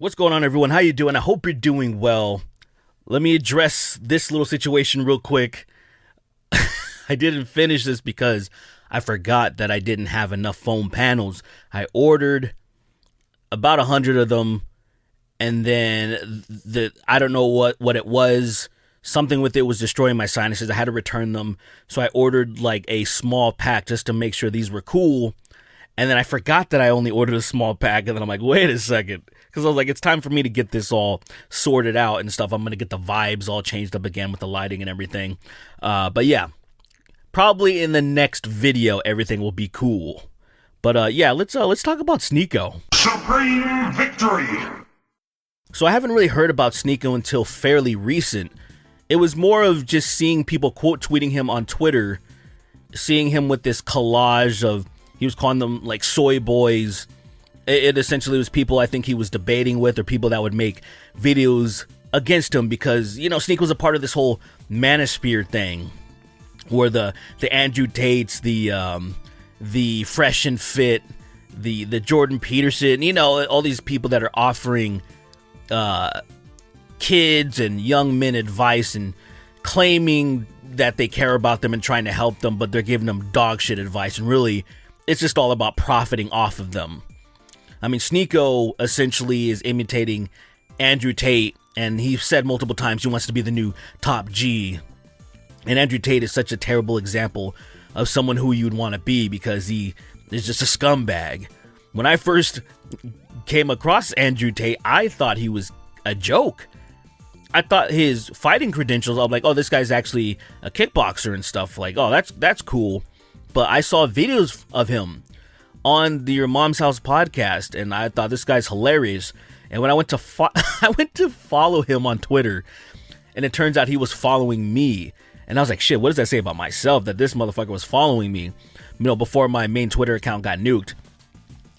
What's going on, everyone? How you doing? I hope you're doing well. Let me address this little situation real quick. I didn't finish this because I forgot that I didn't have enough foam panels. I ordered about 100 of them, and then I don't know what it was. Something with it was destroying my sinuses. I had to return them, so I ordered like a small pack just to make sure these were cool. And then I forgot that I only ordered a small pack, and then I'm like, wait a second. Because I was like, it's time for me to get this all sorted out and stuff. I'm going to get the vibes all changed up again with the lighting and everything. But yeah, probably in the next video, everything will be cool. But yeah, let's talk about SNEAKO. Supreme victory! So I haven't really heard about SNEAKO until fairly recent. It was more of just seeing people quote tweeting him on Twitter, seeing him with this collage of, he was calling them like soy boys. It essentially was people I think he was debating with, or people that would make videos against him because, you know, SNEAKO was a part of this whole Manosphere thing, where the Andrew Tates, the Fresh and Fit, the Jordan Peterson, you know, all these people that are offering kids and young men advice and claiming that they care about them and trying to help them, but they're giving them dog shit advice, and really it's just all about profiting off of them. I mean, SNEAKO essentially is imitating Andrew Tate, and he said multiple times he wants to be the new top G. And Andrew Tate is such a terrible example of someone who you'd want to be, because he is just a scumbag. When I first came across Andrew Tate, I thought he was a joke. I thought his fighting credentials, I'm like, oh, this guy's actually a kickboxer and stuff. Like, oh, that's cool. But I saw videos of him on the Your Mom's House podcast, and I thought this guy's hilarious. And when I went to I went to follow him on Twitter, and it turns out he was following me. And I was like, shit, what does that say about myself that this motherfucker was following me? You know, before my main Twitter account got nuked,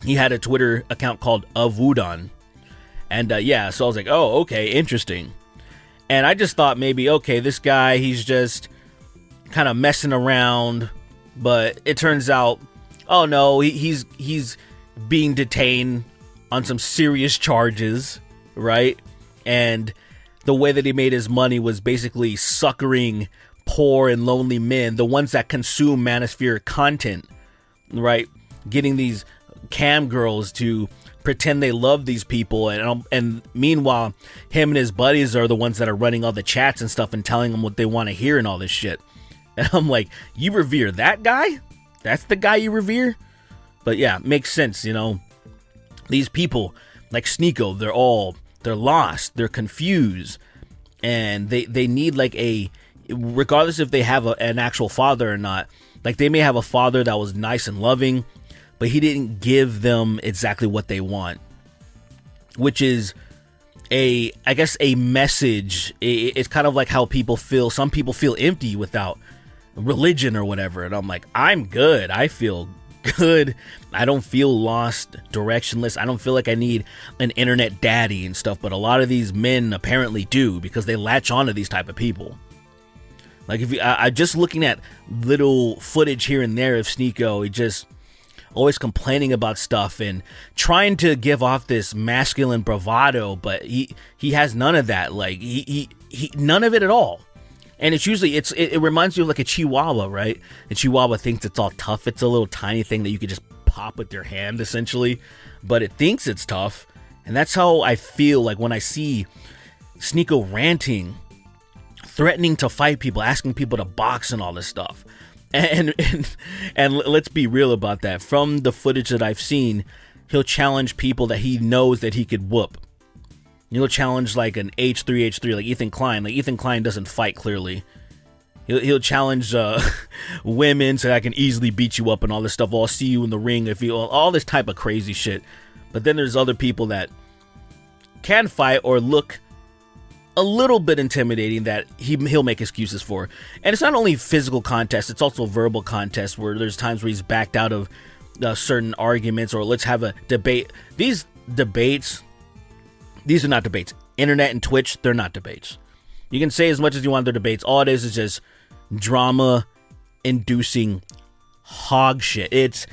he had a Twitter account called Avudon. And yeah, so I was like, oh, okay, interesting. And I just thought maybe, okay, this guy, he's just kind of messing around. But it turns out, oh no, he's being detained on some serious charges, right? And the way that he made his money was basically suckering poor and lonely men, the ones that consume Manosphere content, right? Getting these cam girls to pretend they love these people, and meanwhile, him and his buddies are the ones that are running all the chats and stuff and telling them what they want to hear and all this shit. And I'm like, you revere that guy? That's the guy you revere? But yeah, makes sense, you know. These people, like SNEAKO, they're lost, they're confused, and they need like regardless if they have an actual father or not, like they may have a father that was nice and loving, but he didn't give them exactly what they want, which is I guess a message. It's kind of like how people feel. Some people feel empty without religion or whatever, and I'm like, I'm good. I feel good. I don't feel lost, directionless. I don't feel like I need an internet daddy and stuff, but a lot of these men apparently do, because they latch on to these type of people. Like, if I just looking at little footage here and there of SNEAKO, he just always complaining about stuff and trying to give off this masculine bravado, but he has none of that. Like he none of it at all. And it's usually, it reminds you of like a chihuahua, right? A chihuahua thinks it's all tough. It's a little tiny thing that you could just pop with your hand, essentially. But it thinks it's tough. And that's how I feel like when I see SNEAKO ranting, threatening to fight people, asking people to box and all this stuff. And let's be real about that. From the footage that I've seen, he'll challenge people that he knows that he could whoop. He'll challenge like an H3, like Ethan Klein. Like, Ethan Klein doesn't fight, clearly. He'll challenge women so I can easily beat you up and all this stuff. I'll see you in the ring if you, all this type of crazy shit. But then there's other people that can fight or look a little bit intimidating that he'll make excuses for. And it's not only physical contests, it's also verbal contests, where there's times where he's backed out of certain arguments, or let's have a debate. These debates, these are not debates. Internet and Twitch, they're not debates. You can say as much as you want they're debates. All it is just drama inducing hog shit.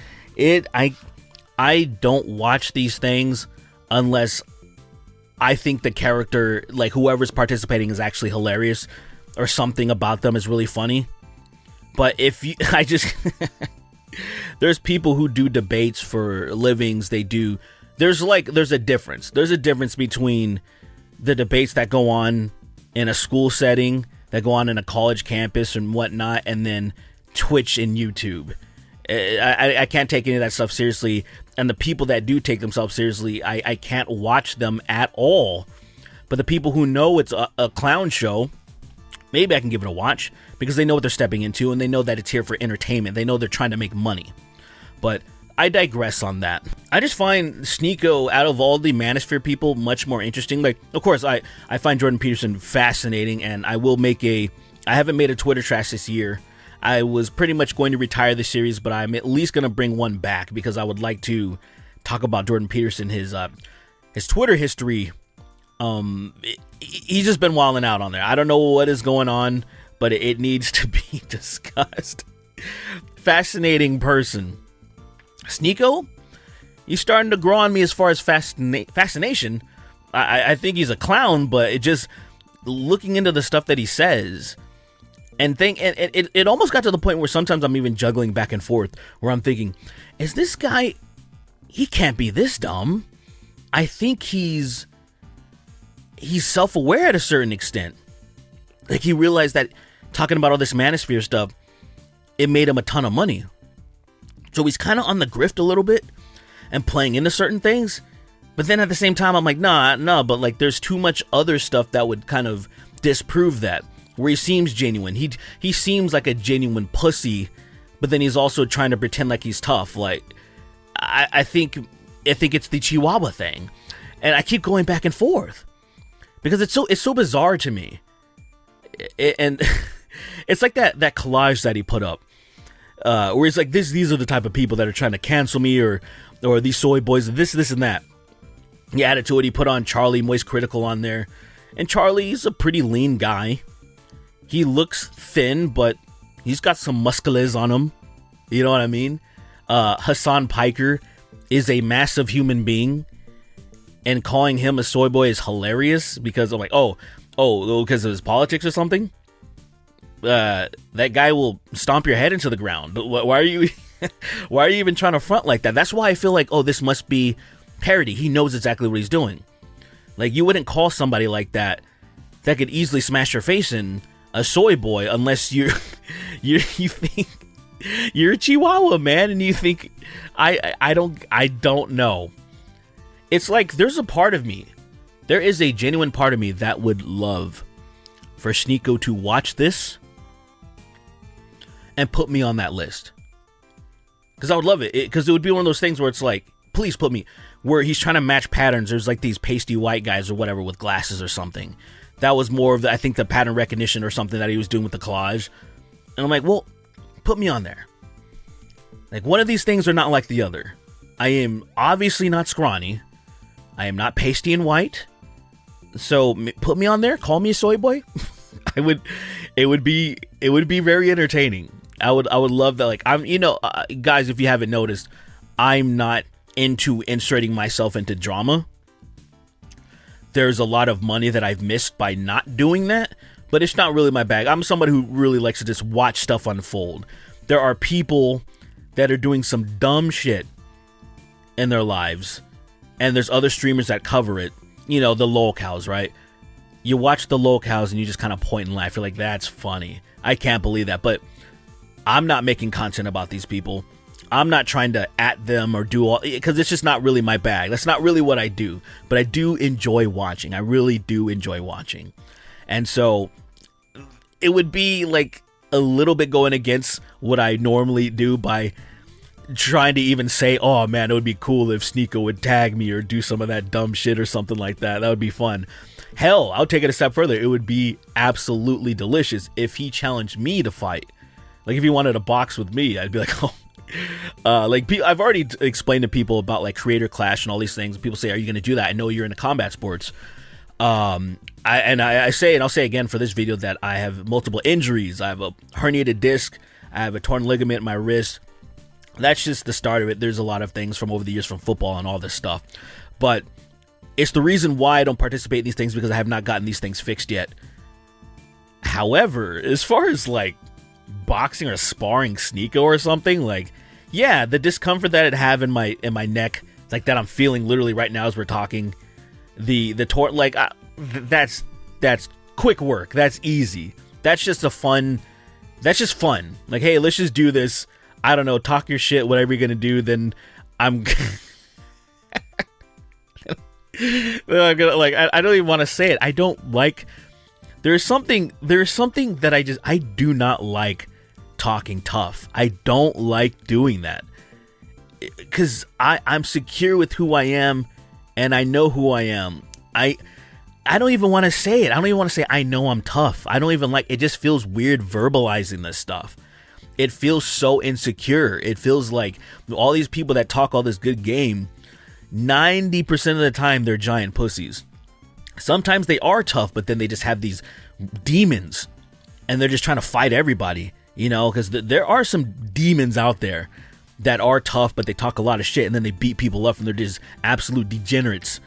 I don't watch these things unless I think the character, like whoever's participating, is actually hilarious, or something about them is really funny. But if you, I just, there's people who do debates for livings. There's a difference. There's a difference between the debates that go on in a school setting, that go on in a college campus and whatnot, and then Twitch and YouTube. I can't take any of that stuff seriously. And the people that do take themselves seriously, I can't watch them at all. But the people who know it's a clown show, maybe I can give it a watch, because they know what they're stepping into, and they know that it's here for entertainment. They know they're trying to make money. But I digress on that. I just find SNEAKO, out of all the Manosphere people, much more interesting. Like, of course, I find Jordan Peterson fascinating, and I haven't made a Twitter trash this year. I was pretty much going to retire the series, but I'm at least going to bring one back, because I would like to talk about Jordan Peterson, his Twitter history. He's just been wilding out on there. I don't know what is going on, but it needs to be discussed. Fascinating person. SNEAKO, he's starting to grow on me as far as fascination. I think he's a clown, but it just, looking into the stuff that he says, and it almost got to the point where sometimes I'm even juggling back and forth, where I'm thinking, is this guy, he can't be this dumb. I think he's self-aware at a certain extent. Like, he realized that talking about all this Manosphere stuff, it made him a ton of money. So he's kind of on the grift a little bit and playing into certain things. But then at the same time, I'm like, nah, but like, there's too much other stuff that would kind of disprove that, where he seems genuine. He seems like a genuine pussy, but then he's also trying to pretend like he's tough. Like, I think it's the Chihuahua thing. And I keep going back and forth, because it's so bizarre to me. And it's like that collage that he put up, where he's like, these are the type of people that are trying to cancel me, or these soy boys, this and that. He added to it. He put on Charlie Moist Critical on there, and Charlie's a pretty lean guy. He looks thin, but he's got some muscles on him. You know what I mean? Hassan Piker is a massive human being, and calling him a soy boy is hilarious, because I'm like, oh, because of his politics or something. That guy will stomp your head into the ground. Why are you even trying to front like that? That's why I feel like, oh, this must be parody. He knows exactly what he's doing. Like, you wouldn't call somebody like that could easily smash your face in a soy boy, unless you think you're a Chihuahua, man, and you think I don't know. It's like, there's a genuine part of me that would love for SNEAKO to watch this and put me on that list, because I would love it, because it would be one of those things where it's like, please put me, where he's trying to match patterns. There's like these pasty white guys or whatever with glasses or something. That was more of I think the pattern recognition or something that he was doing with the collage. And I'm like, well, put me on there. Like, one of these things are not like the other. I am obviously not scrawny. I am not pasty and white. So put me on there. Call me a soy boy. It would be very entertaining. I would love that. Like, guys, if you haven't noticed, I'm not into inserting myself into drama. There's a lot of money that I've missed by not doing that, but it's not really my bag. I'm somebody who really likes to just watch stuff unfold. There are people that are doing some dumb shit in their lives, and there's other streamers that cover it. The lolcows, right? You watch the lolcows and you just kind of point and laugh. You're like, that's funny. I can't believe that. But I'm not making content about these people. I'm not trying to at them or do all, because it's just not really my bag. That's not really what I do. But I do enjoy watching. I really do enjoy watching. And so it would be like a little bit going against what I normally do by trying to even say, oh man, it would be cool if SNEAKO would tag me or do some of that dumb shit or something like that. That would be fun. Hell, I'll take it a step further. It would be absolutely delicious if he challenged me to fight. Like, if he wanted to box with me, I'd be like, oh. I've already explained to people about like Creator Clash and all these things. People say, are you going to do that? I know you're into combat sports. I say, and I'll say again for this video, that I have multiple injuries. I have a herniated disc. I have a torn ligament in my wrist. That's just the start of it. There's a lot of things from over the years from football and all this stuff. But It's the reason why I don't participate in these things, because I have not gotten these things fixed yet. However, as far as like boxing or sparring SNEAKO or something, like, yeah, the discomfort that it have in my neck, like that I'm feeling literally right now as we're talking, the like that's quick work. That's easy. That's just fun. Like, hey, let's just do this. I don't know, talk your shit, whatever you're gonna do. Then I'm I'm gonna, like, I don't even want to say it. I don't like. There's something that I do not like talking tough. I don't like doing that, because I'm secure with who I am, and I know who I am. I don't even want to say it. I don't even want to say I know I'm tough. I don't even like it. Just feels weird verbalizing this stuff. It feels so insecure. It feels like all these people that talk all this good game, 90% of the time they're giant pussies. Sometimes they are tough, but then they just have these demons and they're just trying to fight everybody, you know, because there are some demons out there that are tough, but they talk a lot of shit and then they beat people up and they're just absolute degenerates.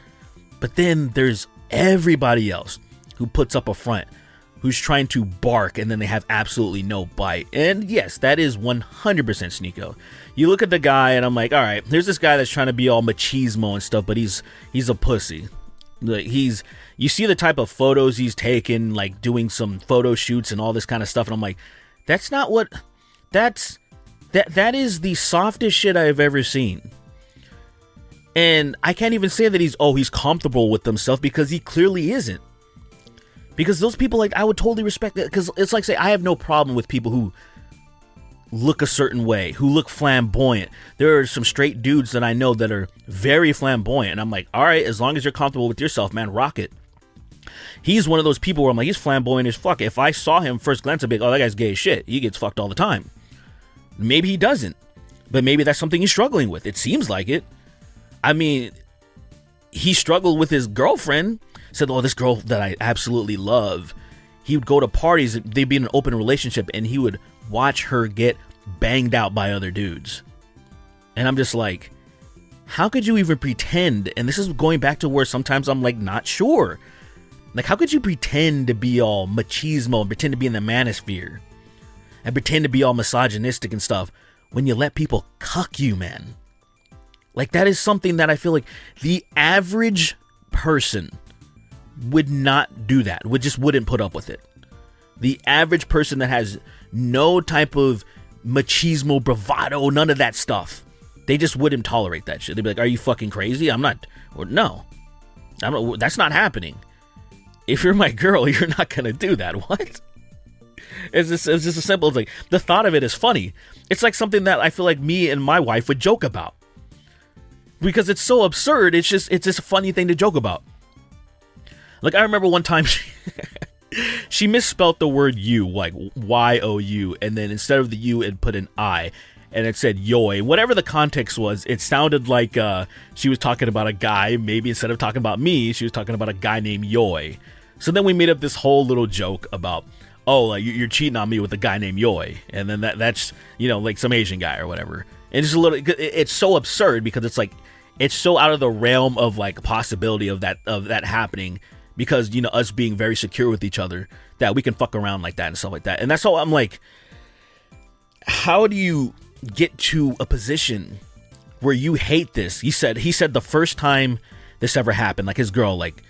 But then there's everybody else who puts up a front, who's trying to bark, and then they have absolutely no bite. And yes, that is 100% SNEAKO. You look at the guy and I'm like, all right, here's this guy that's trying to be all machismo and stuff, but he's a pussy. Like, you see the type of photos he's taken, like doing some photo shoots and all this kind of stuff, and I'm like, that is the softest shit I've ever seen. And I can't even say that he's comfortable with himself, because he clearly isn't. Because those people, like, I would totally respect that, because it's like, say, I have no problem with people who look a certain way, who look flamboyant. There are some straight dudes that I know that are very flamboyant, and I'm like, all right, as long as you're comfortable with yourself, man, rock it. He's one of those people where I'm like, he's flamboyant as fuck. If I saw him first glance, I'd be like, oh, that guy's gay as shit. He gets fucked all the time. Maybe he doesn't, but maybe that's something he's struggling with. It seems like it. I mean, he struggled with his girlfriend. Said, oh, this girl that I absolutely love. He would go to parties, they'd be in an open relationship, and he would watch her get banged out by other dudes. And I'm just like, how could you even pretend? And this is going back to where sometimes I'm like, not sure. Like, how could you pretend to be all machismo and pretend to be in the manosphere and pretend to be all misogynistic and stuff when you let people cuck you, man? Like, that is something that I feel like the average person would not do that, wouldn't put up with it. The average person that has no type of machismo, bravado, none of that stuff, they just wouldn't tolerate that shit. They'd be like, are you fucking crazy? I'm not, or no, that's not happening. If you're my girl, you're not gonna do that. What? It's just as simple as, like, the thought of it is funny. It's like something that I feel like me and my wife would joke about, because it's so absurd. It's just a funny thing to joke about. Like, I remember one time she misspelled the word you, like Y-O-U, and then instead of the U, it put an I, and it said yoy. Whatever the context was, it sounded like she was talking about a guy. Maybe instead of talking about me, she was talking about a guy named Yoy. So then we made up this whole little joke about, oh, like, you're cheating on me with a guy named Yoy, and then that's, you know, like some Asian guy or whatever. And it's a little, it's so absurd, because it's like, it's so out of the realm of, like, possibility of that happening, because, you know, us being very secure with each other, that we can fuck around like that and stuff like that. And that's all. I'm like, how do you get to a position where you hate this? He said the first time this ever happened, like, his girl, like,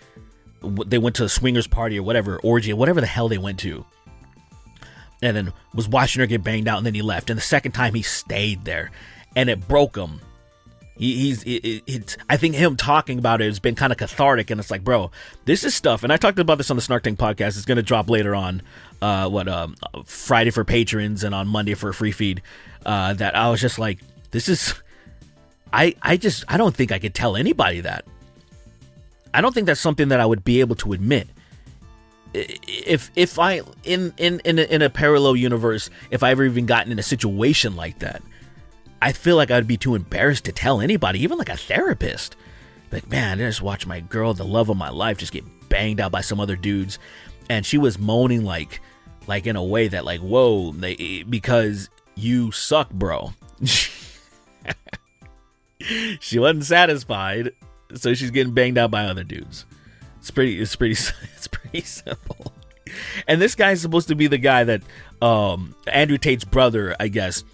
they went to a swingers party or whatever, orgy, whatever the hell they went to, and then was watching her get banged out, and then he left. And the second time he stayed there, and it broke him. I think him talking about it has been kind of cathartic, and it's like, bro, this is stuff. And I talked about this on the Snark Tank podcast. It's going to drop later on, Friday for patrons and on Monday for a free feed. That I was just like, this is, I don't think I could tell anybody that. I don't think that's something that I would be able to admit. If I in a parallel universe, if I ever even gotten in a situation like that, I feel like I'd be too embarrassed to tell anybody, even like a therapist. Like, man, I just watched my girl, the love of my life, just get banged out by some other dudes, and she was moaning like in a way that, like, whoa, because you suck, bro. She wasn't satisfied. So she's getting banged out by other dudes. It's pretty simple. And this guy's supposed to be the guy that Andrew Tate's brother, I guess,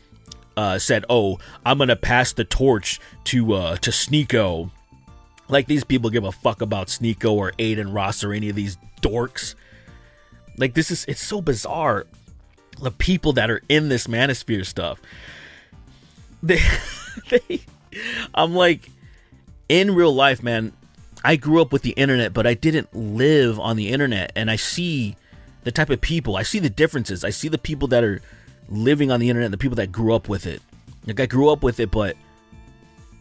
said, "Oh, I'm gonna pass the torch to SNEAKO." Like these people give a fuck about SNEAKO or Aiden Ross or any of these dorks. Like it's so bizarre. The people that are in this Manosphere stuff, I'm like, in real life, man, I grew up with the internet, but I didn't live on the internet, and I see the type of people, I see the differences. I see the people that are living on the internet and the people that grew up with it. Like, I grew up with it, but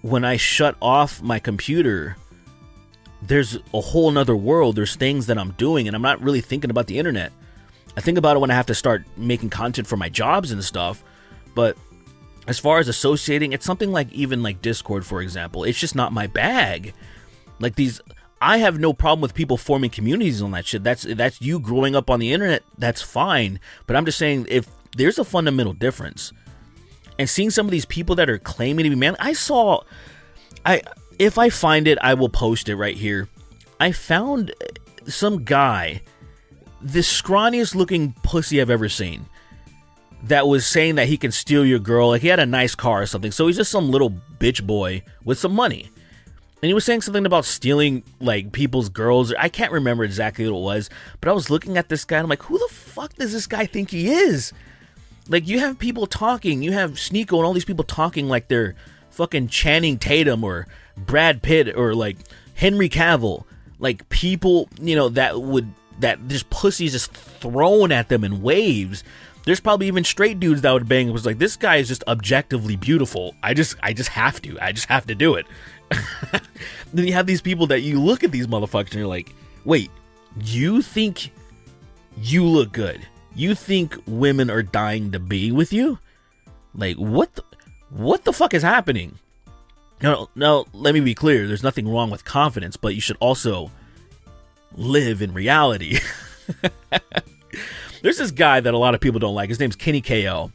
when I shut off my computer, there's a whole nother world. There's things that I'm doing, and I'm not really thinking about the internet. I think about it when I have to start making content for my jobs and stuff, but as far as associating, it's something like even like Discord, for example. It's just not my bag. Like I have no problem with people forming communities on that shit. That's you growing up on the internet. That's fine. But I'm just saying, if there's a fundamental difference, and seeing some of these people that are claiming to be man, if I find it, I will post it right here. I found some guy, the scrawniest looking pussy I've ever seen, that was saying that he can steal your girl. Like, he had a nice car or something. So he's just some little bitch boy with some money. And he was saying something about stealing, like, people's girls. I can't remember exactly what it was. But I was looking at this guy, and I'm like, who the fuck does this guy think he is? Like, you have people talking. You have SNEAKO and all these people talking like they're fucking Channing Tatum or Brad Pitt or, like, Henry Cavill. Like, people, you know, that just pussies just thrown at them in waves. There's probably even straight dudes that would bang. It was like, this guy is just objectively beautiful. I just have to do it. Then you have these people that you look at these motherfuckers and you're like, wait, you think you look good? You think women are dying to be with you? Like, what the fuck is happening? No, let me be clear. There's nothing wrong with confidence, but you should also live in reality. There's this guy that a lot of people don't like. His name's Kenny KO.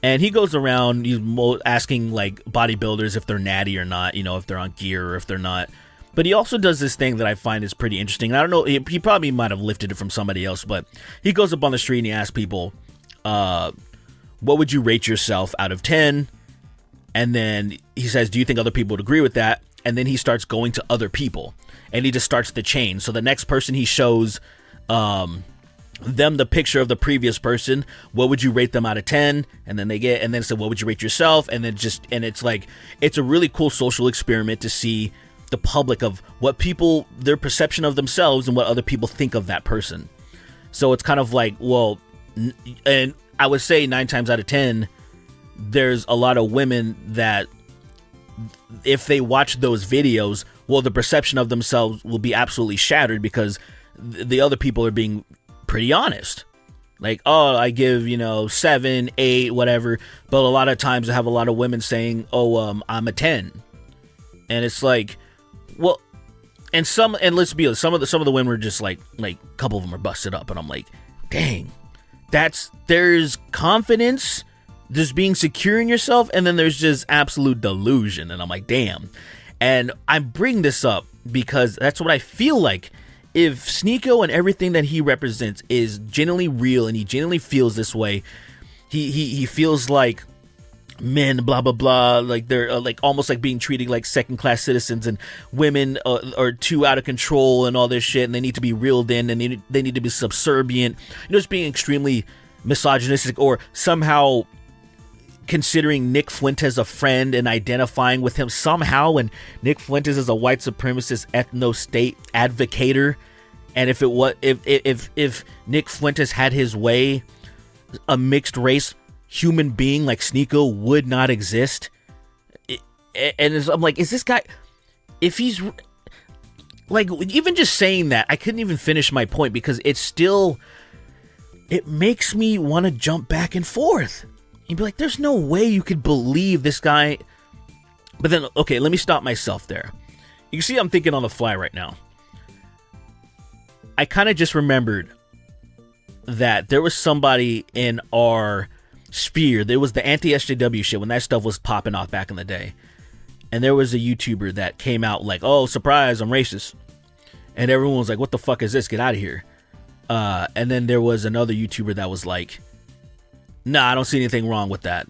And he goes around asking, like, bodybuilders if they're natty or not, you know, if they're on gear or if they're not. But he also does this thing that I find is pretty interesting. And I don't know, he probably might have lifted it from somebody else, but he goes up on the street and he asks people, what would you rate yourself out of 10? And then he says, do you think other people would agree with that? And then he starts going to other people. And he just starts the chain. So the next person he shows them the picture of the previous person. What would you rate them out of 10? And then say, what would you rate yourself? And then it's like, it's a really cool social experiment to see the public of what people, their perception of themselves and what other people think of that person. So it's kind of like, well, and I would say 9 times out of 10, there's a lot of women that if they watch those videos, well, the perception of themselves will be absolutely shattered because the other people are being pretty honest. Like, oh, I give, 7, 8, whatever. But a lot of times I have a lot of women saying, oh, I'm a 10. And it's like, well, and let's be honest, some of the women were just like a couple of them are busted up. And I'm like, dang, there's confidence, there's being secure in yourself. And then there's just absolute delusion. And I'm like, damn. And I bring this up because that's what I feel like. If SNEAKO and everything that he represents is genuinely real and he genuinely feels this way, he feels like men, blah, blah, blah, like they're like almost like being treated like second-class citizens, and women are too out of control and all this shit, and they need to be reeled in, and they need to be subservient, just being extremely misogynistic, or somehow considering Nick Fuentes a friend and identifying with him somehow, and Nick Fuentes is a white supremacist ethno-state advocator, and if Nick Fuentes had his way, a mixed race human being like SNEAKO would not exist. I'm like, is this guy, if he's like, even just saying that, I couldn't even finish my point because it makes me want to jump back and forth. You'd be like, there's no way you could believe this guy. But then, okay, let me stop myself there. You can see I'm thinking on the fly right now. I kind of just remembered that there was somebody in our sphere. There was the anti-SJW shit when that stuff was popping off back in the day. and there was a YouTuber that came out like, oh, surprise, I'm racist. And everyone was like, what the fuck is this? Get out of here. And then there was another YouTuber that was like, nah, I don't see anything wrong with that.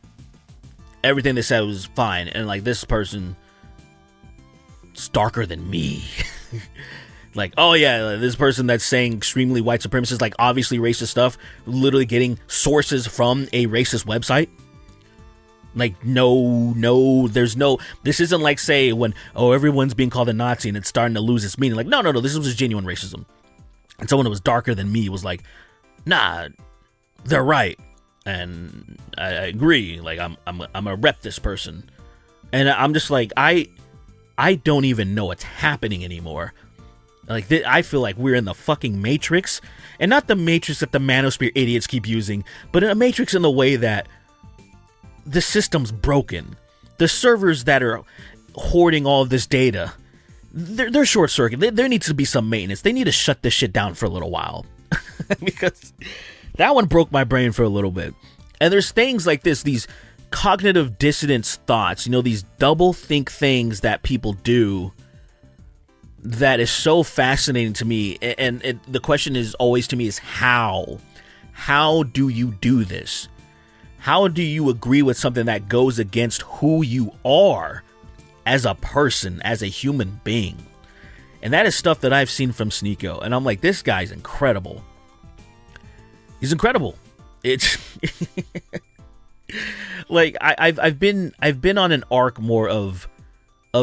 Everything they said was fine. And like, this person is darker than me. Like, oh yeah, this person that's saying extremely white supremacist, like obviously racist stuff, literally getting sources from a racist website. Like, no, there's no, this isn't like, say, when, oh, everyone's being called a Nazi and it's starting to lose its meaning. Like, no, this was genuine racism. And someone that was darker than me was like, nah, they're right. And I agree. Like, I'm gonna rep this person. And I'm just like, I don't even know what's happening anymore. Like, I feel like we're in the fucking Matrix. And not the Matrix that the Manosphere idiots keep using, but in a Matrix in the way that the system's broken. The servers that are hoarding all of this data, they're short circuit. There needs to be some maintenance. They need to shut this shit down for a little while. Because that one broke my brain for a little bit. And there's things like this, these cognitive dissonance thoughts, these double think things that people do that is so fascinating to me. And the question is always to me is how? How do you do this? How do you agree with something that goes against who you are as a person, as a human being? And that is stuff that I've seen from SNEAKO. And I'm like, this guy's incredible. He's incredible. It's like I've been on an arc more of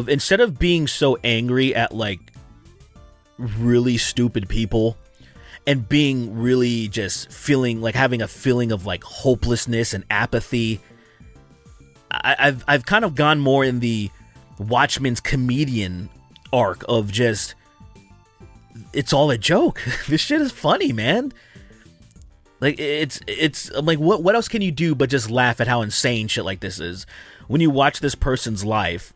instead of being so angry at like really stupid people and being really just feeling like having a feeling of like hopelessness and apathy, I've kind of gone more in the Watchmen's comedian arc of just, it's all a joke. This shit is funny, man. Like, I'm like, what else can you do but just laugh at how insane shit like this is? When you watch this person's life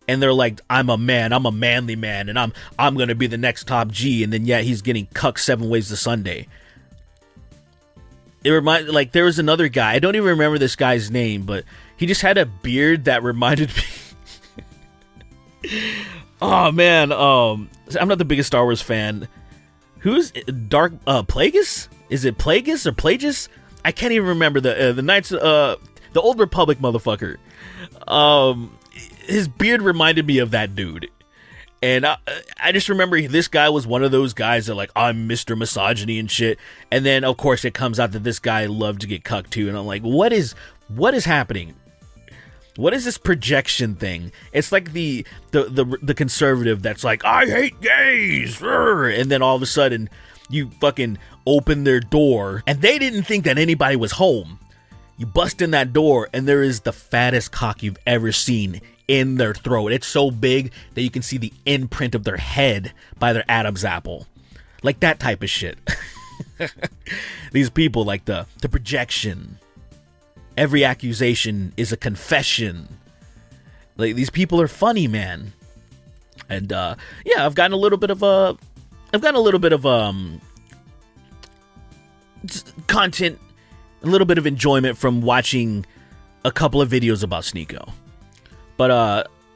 and they're like, I'm a manly man, and I'm gonna be the next top G, and then yeah, he's getting cucked 7 ways to Sunday. It reminds, like, there was another guy, I don't even remember this guy's name, but he just had a beard that reminded me. Oh man, I'm not the biggest Star Wars fan. Who's Dark Plagueis? Is it Plagueis or Plagueis? I can't even remember the Knights, the Old Republic motherfucker. His beard reminded me of that dude. And I just remember this guy was one of those guys that like, I'm Mr. Misogyny and shit. And then of course it comes out that this guy loved to get cucked too. And I'm like, what is happening? What is this projection thing? It's like the conservative that's like, I hate gays. And then all of a sudden you fucking open their door and they didn't think that anybody was home. You bust in that door and there is the fattest cock you've ever seen in their throat. It's so big that you can see the imprint of their head by their Adam's apple. Like that type of shit. These people, like the projection. Every accusation is a confession. Like, these people are funny, man. And yeah, I've gotten a little bit of content, a little bit of enjoyment from watching a couple of videos about SNEAKO. But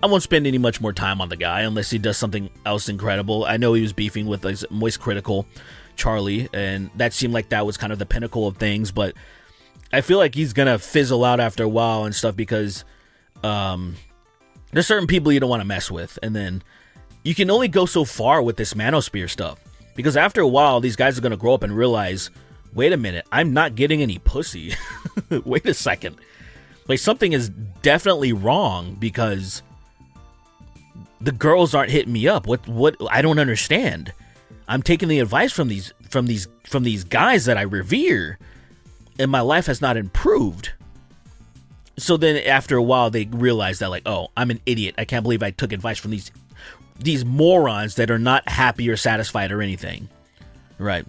I won't spend any much more time on the guy unless he does something else incredible. I know he was beefing with like, Moist Critical Charlie, and that seemed like that was kind of the pinnacle of things, but I feel like he's gonna fizzle out after a while and stuff because there's certain people you don't want to mess with, and then you can only go so far with this Manosphere stuff because after a while these guys are gonna grow up and realize, wait a minute, I'm not getting any pussy. Wait a second, like something is definitely wrong because the girls aren't hitting me up. What I don't understand. I'm taking the advice from these guys that I revere, and my life has not improved. So then after a while they realize that like, oh, I'm an idiot. I can't believe I took advice from these morons that are not happy or satisfied or anything. Right.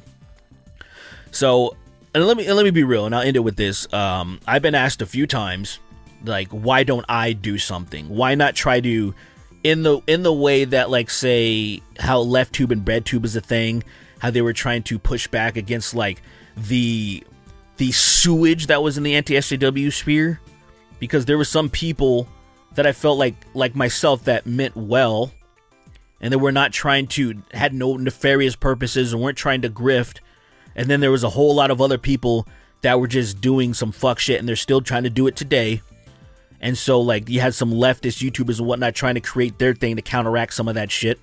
So, and let me be real, and I'll end it with this. I've been asked a few times, like, why don't I do something? Why not try to, in the way that, like, say, how LeftTube and BreadTube is a thing, how they were trying to push back against, like, the sewage that was in the anti-SJW sphere, because there were some people that I felt like myself that meant well, and that we're not trying to, had no nefarious purposes and weren't trying to grift. And then there was a whole lot of other people that were just doing some fuck shit, and they're still trying to do it today. And so, like, you had some leftist YouTubers and whatnot trying to create their thing to counteract some of that shit.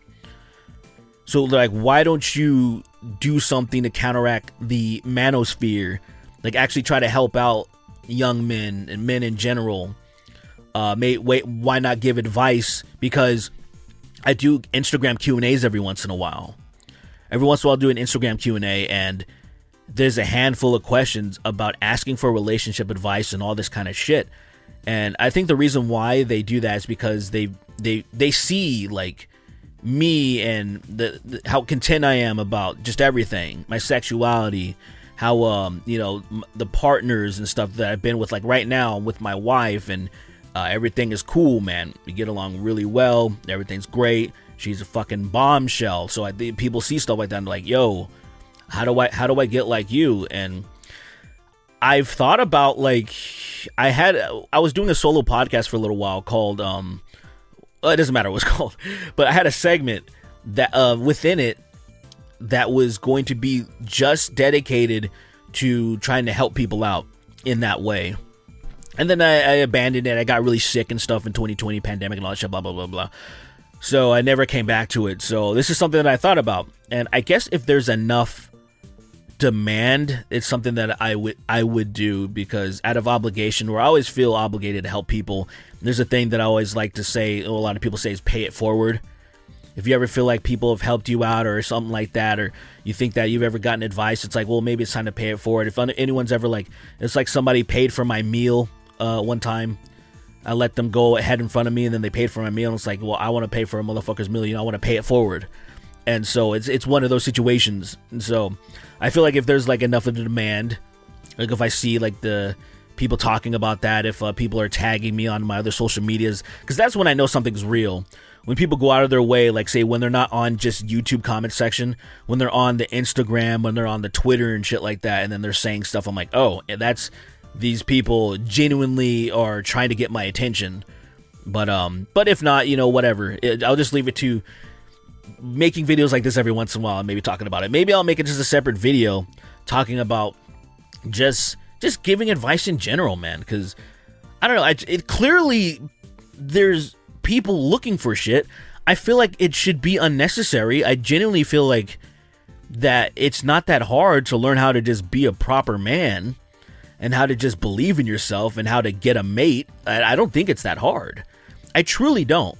So, like, why don't you do something to counteract the Manosphere? Like, actually try to help out young men and men in general. Why not give advice? Because I do Instagram Q&As every once in a while. Every once in a while, I'll do an Instagram Q&A, and there's a handful of questions about asking for relationship advice and all this kind of shit. And I think the reason why they do that is because they see, like, me and how content I am about just everything, my sexuality, how the partners and stuff that I've been with, like right now with my wife, and everything is cool, man. We get along really well. Everything's great. She's a fucking bombshell. So I think people see stuff like that and like, yo, how do I get like you? And I've thought about, like, I was doing a solo podcast for a little while called it doesn't matter what it's called, but I had a segment that within it that was going to be just dedicated to trying to help people out in that way. And then I abandoned it. I got really sick and stuff in 2020, pandemic and all that shit, blah, blah, blah, blah. So I never came back to it. So this is something that I thought about. And I guess if there's enough demand, it's something that I would do, because out of obligation, where I always feel obligated to help people. There's a thing that I always like to say, a lot of people say, is pay it forward. If you ever feel like people have helped you out or something like that, or you think that you've ever gotten advice, it's like, well, maybe it's time to pay it forward. If anyone's ever, like, it's like somebody paid for my meal one time. I let them go ahead in front of me, and then they paid for my meal, and it's like, well, I want to pay for a motherfucker's meal, I want to pay it forward. And so it's one of those situations. And so I feel like if there's, like, enough of the demand, like if I see, like, the people talking about that, if people are tagging me on my other social medias, because that's when I know something's real. When people go out of their way, like, say, when they're not on just YouTube comment section, when they're on the Instagram, when they're on the Twitter and shit like that, and then they're saying stuff, I'm like, oh, that's, these people genuinely are trying to get my attention. But if not, whatever. I'll just leave it to making videos like this every once in a while and maybe talking about it. Maybe I'll make it just a separate video talking about just giving advice in general, man. Because, I don't know, it clearly, there's people looking for shit. I feel like it should be unnecessary. I genuinely feel like that it's not that hard to learn how to just be a proper man and how to just believe in yourself and how to get a mate. I don't think it's that hard. I truly don't.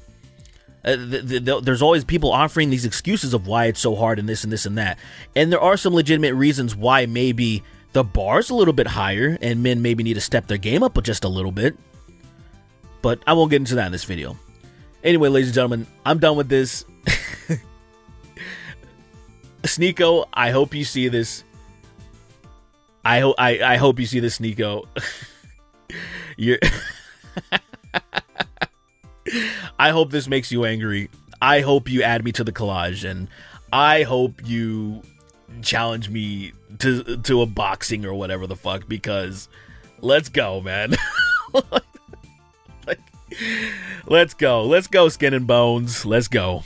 There's always people offering these excuses of why it's so hard and this and this and that. And there are some legitimate reasons why maybe the bar's a little bit higher and men maybe need to step their game up just a little bit. But I won't get into that in this video. Anyway, ladies and gentlemen, I'm done with this. SNEAKO, I hope you see this. I hope you see this, SNEAKO. I hope this makes you angry. I hope you add me to the collage, and I hope you challenge me to a boxing or whatever the fuck, because let's go, man. Let's go, skin and bones. Let's go.